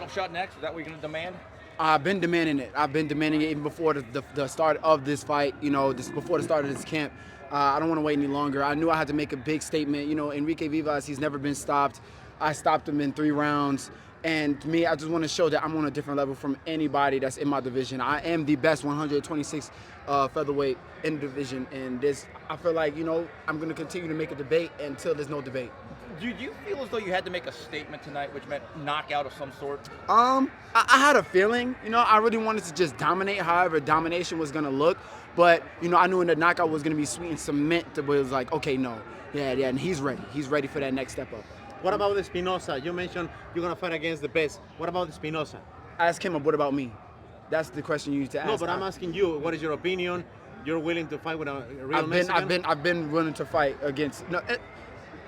title shot next? Is that what you're going to demand? I've been demanding it. I've been demanding it even before the start of this fight, before the start of this camp. I don't want to wait any longer. I knew I had to make a big statement. Enrique Vivas, he's never been stopped. I stopped him in 3 rounds. And to me, I just want to show that I'm on a different level from anybody that's in my division. I am the best 126 featherweight in the division. And I feel like, I'm going to continue to make a debate until there's no debate. Do you feel as though you had to make a statement tonight, which meant knockout of some sort? I had a feeling. I really wanted to just dominate however domination was going to look. But, I knew the knockout was going to be sweet and cement to where it was like, okay, no. Yeah, and he's ready. He's ready for that next step up. What about Espinoza? You mentioned you're going to fight against the best. What about Espinoza? Ask him, what about me? That's the question you need to ask. No, but I'm asking you, what is your opinion? You're willing to fight with a real Mexican? I've been willing to fight against. No,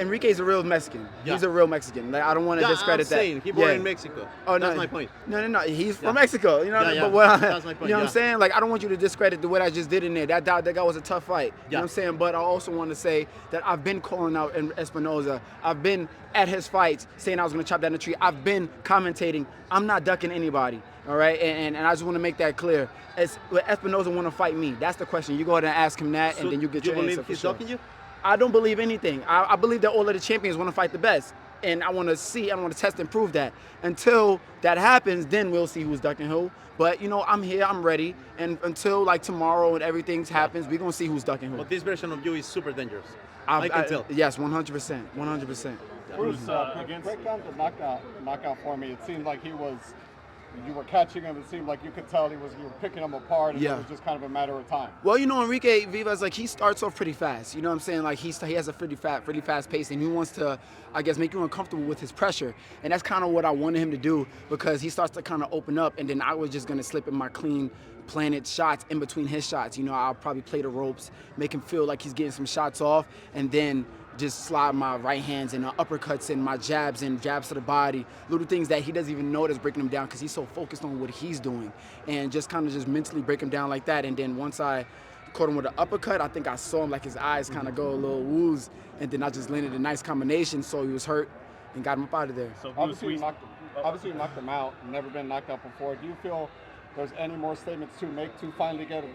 Enrique's a real Mexican. Yeah. He's a real Mexican. Like, I don't want to discredit that. He born in Mexico. Oh, no, that's my point. No. He's from Mexico. But that's my point. You know what I'm saying? Like, I don't want you to discredit what I just did in there. That guy was a tough fight. You know what I'm saying? But I also want to say that I've been calling out Espinoza. I've been at his fights saying I was going to chop down the tree. I've been commentating. I'm not ducking anybody. All right? And I just want to make that clear. Espinoza want to fight me. That's the question. You go ahead and ask him that, and then you get your answer. You believe he's ducking you? I don't believe anything. I believe that all of the champions want to fight the best. And I want to test and prove that. Until that happens, then we'll see who's ducking who. But, I'm here, I'm ready. And until like tomorrow and everything happens, we're going to see who's ducking who. But this version of you is super dangerous. I can tell. Yes, 100%. 100%. Bruce, break down the knockout for me. It seemed like you were catching him. It seemed like you could tell you were picking him apart, and it was just kind of a matter of time. Well, Enrique Vivas, like, he starts off pretty fast. You know what I'm saying? Like, he has a pretty fast pace, and he wants to, I guess, make you uncomfortable with his pressure. And that's kind of what I wanted him to do, because he starts to kind of open up, and then I was just going to slip in my clean, planted shots in between his shots. I'll probably play the ropes, make him feel like he's getting some shots off, and then just slide my right hands and uppercuts and my jabs to the body, little things that he doesn't even know that's breaking him down because he's so focused on what he's doing, and just kind of just mentally break him down like that. And then once I caught him with an uppercut, I think I saw him, like, his eyes kind of go a little wooze, and then I just landed a nice combination, so he was hurt and got him up out of there. So obviously you knocked him out, never been knocked out before. Do you feel there's any more statements to make to finally get it?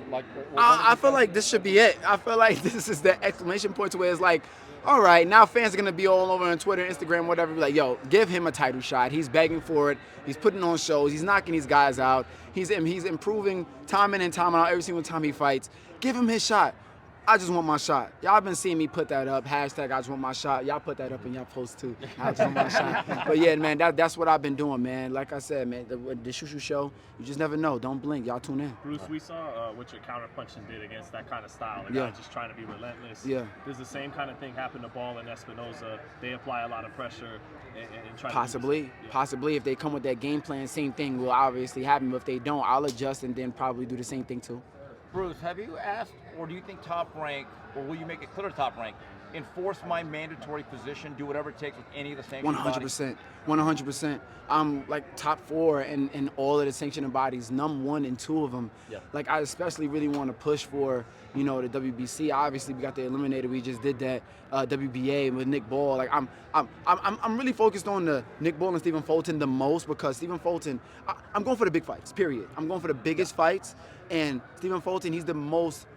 I feel like this should be it. I feel like this is the exclamation point to where it's like, all right, now fans are going to be all over on Twitter, Instagram, whatever, be like, yo, give him a title shot. He's begging for it. He's putting on shows. He's knocking these guys out. He's improving time in and time out every single time he fights. Give him his shot. I just want my shot. Y'all been seeing me put that up. Hashtag I just want my shot. Y'all put that up in y'all posts too. I just want my shot. But yeah, man, that's what I've been doing, man. Like I said, man, the Shu Shu show, you just never know. Don't blink. Y'all tune in. Bruce, we saw what your counter-punching did against that kind of style. The guy just trying to be relentless. Yeah. Does the same kind of thing happen to Ball and Espinoza? They apply a lot of pressure and try Possibly. If they come with that game plan, same thing will obviously happen. But if they don't, I'll adjust and then probably do the same thing too. Bruce, have you asked, or do you think Top Rank, or will you make it clear to Top Rank, enforce my mandatory position, do whatever it takes with any of the sanctioned 100%. 100%. I'm like top 4 in all of the sanctioning bodies, num 1 and 2 of them. Yeah. Like, I especially really want to push for, the WBC. Obviously, we got the eliminator. We just did that WBA with Nick Ball. Like, I'm really focused on the Nick Ball and Stephen Fulton the most, because Stephen Fulton, I'm going for the big fights. Period. I'm going for the biggest fights, and Stephen Fulton, he's the most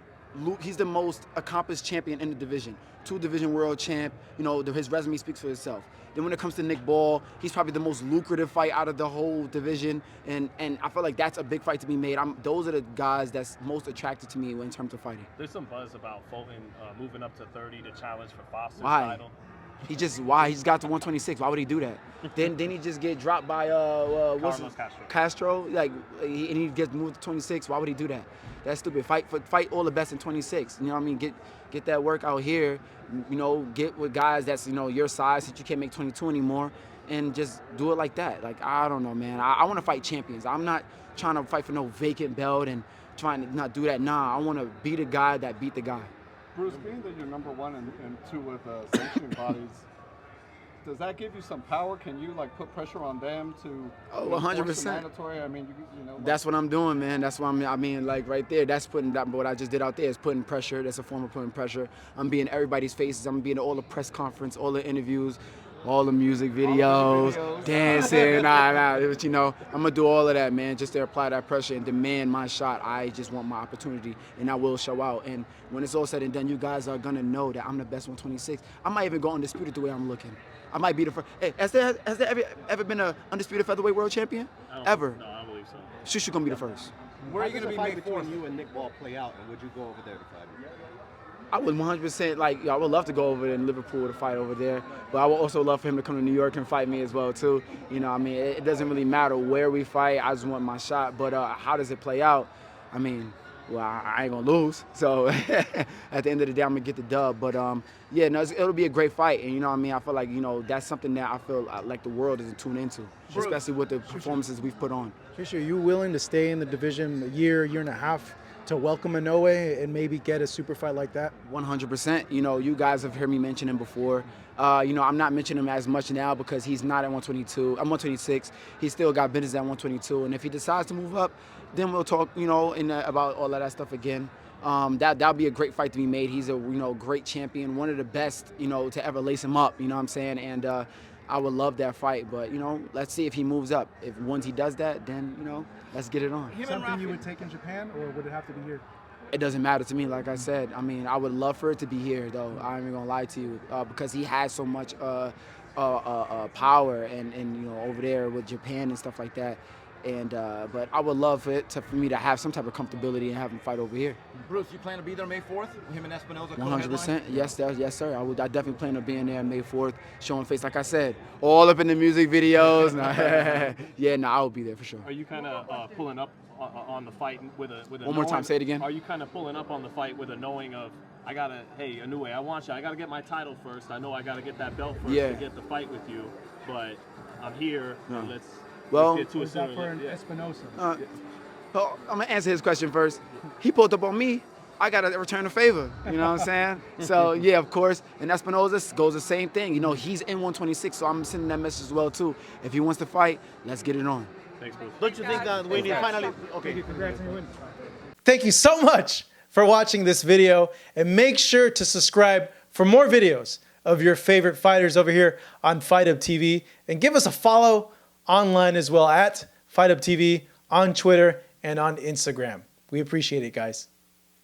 accomplished champion in the division. 2-division world champ. His resume speaks for itself. Then when it comes to Nick Ball, he's probably the most lucrative fight out of the whole division, and I feel like that's a big fight to be made. Those are the guys that's most attracted to me in terms of fighting. There's some buzz about Fulton moving up to 30 to challenge for Foster's Why? title. He just got to 126. Why would he do that? then he just get dropped by Carlos Castro. Like, and he gets moved to 26. Why would he do that? That's stupid. Fight all the best in 26. You know what I mean? Get that work out here. Get with guys that's your size that you can't make 22 anymore, and just do it like that. Like, I don't know, man. I want to fight champions. I'm not trying to fight for no vacant belt and trying to not do that. Nah, I want to be the guy that beat the guy. Bruce, being that you're number 1 and 2 with sanctioning bodies, does that give you some power? Can you put pressure on them to 100%. mandatory? I mean, that's what I'm doing, man. That's what right there. That's what I just did out there is putting pressure. That's a form of putting pressure. I'm being everybody's faces. I'm being at all the press conference, all the interviews. all the music videos, dancing. It was, you know, I'm gonna do all of that, man, just to apply that pressure and demand my shot. I just want my opportunity, and I will show out. And when it's all said and done, you guys are gonna know that I'm the best 126. I might even go undisputed the way I'm looking. I might be the first. Hey, has there ever been an undisputed featherweight world champion? Ever? No, I don't believe so. Shu Shu gonna be the first. Where are you going to be May 4th? Between you and Nick Ball play out, and would you go over there to fight him? I would 100%, like, I would love to go over there in Liverpool to fight over there, but I would also love for him to come to New York and fight me as well, too. You know, I mean, it doesn't really matter where we fight. I just want my shot, but how does it play out? I mean, well, I ain't gonna lose, so at the end of the day, I'm gonna get the dub. But yeah, no, it'll be a great fight, and you know what I mean? I feel like, you know, that's something that I feel like the world isn't tuned into, especially with the performances we've put on. Shu Shu, are you willing to stay in the division a year and a half to welcome Inoue and maybe get a super fight like that? 100%. You know, you guys have heard me mention him before. You know, I'm not mentioning him as much now because he's not at 122. I'm 126. He's still got business at 122. And if he decides to move up, then we'll talk, you know, about all of that stuff again. That'll be a great fight to be made. He's a, you know, great champion, one of the best, you know, to ever lace him up. You know what I'm saying? And I would love that fight. But, you know, let's see if he moves up. If once he does that, then, you know, let's get it on. Something you would take in Japan, or would it have to be here? It doesn't matter to me, like I said. I mean, I would love for it to be here, though. I ain't even gonna lie to you, because he has so much power, and you know, over there with Japan and stuff like that. And but I would love for me to have some type of comfortability and have him fight over here. Bruce, you plan to be there May 4th? Him and Espinoza? 100%. Yes, sir. I definitely plan on being there May 4th, showing face, like I said, all up in the music videos. Yeah, no, I will be there for sure. Are you kind of pulling up on the fight with a One more time, say it again. Are you kind of pulling up on the fight with a knowing of, hey, Inoue, I want you. I gotta get my title first. I know I gotta get that belt first to get the fight with you, but I'm here. No. Let's get to was that for an Espinoza? Well, I'm gonna answer his question first. He pulled up on me. I gotta return the favor. You know what I'm saying? So yeah, of course. And Espinoza goes the same thing. You know, he's in 126, so I'm sending that message as well too. If he wants to fight, let's get it on. Thanks, Bruce. Don't you think we need finally? Okay. Congrats on your win. Thank you so much for watching this video, and make sure to subscribe for more videos of your favorite fighters over here on Fight Up TV, and give us a follow online as well at Fight Up TV on Twitter and on Instagram. We appreciate it, guys.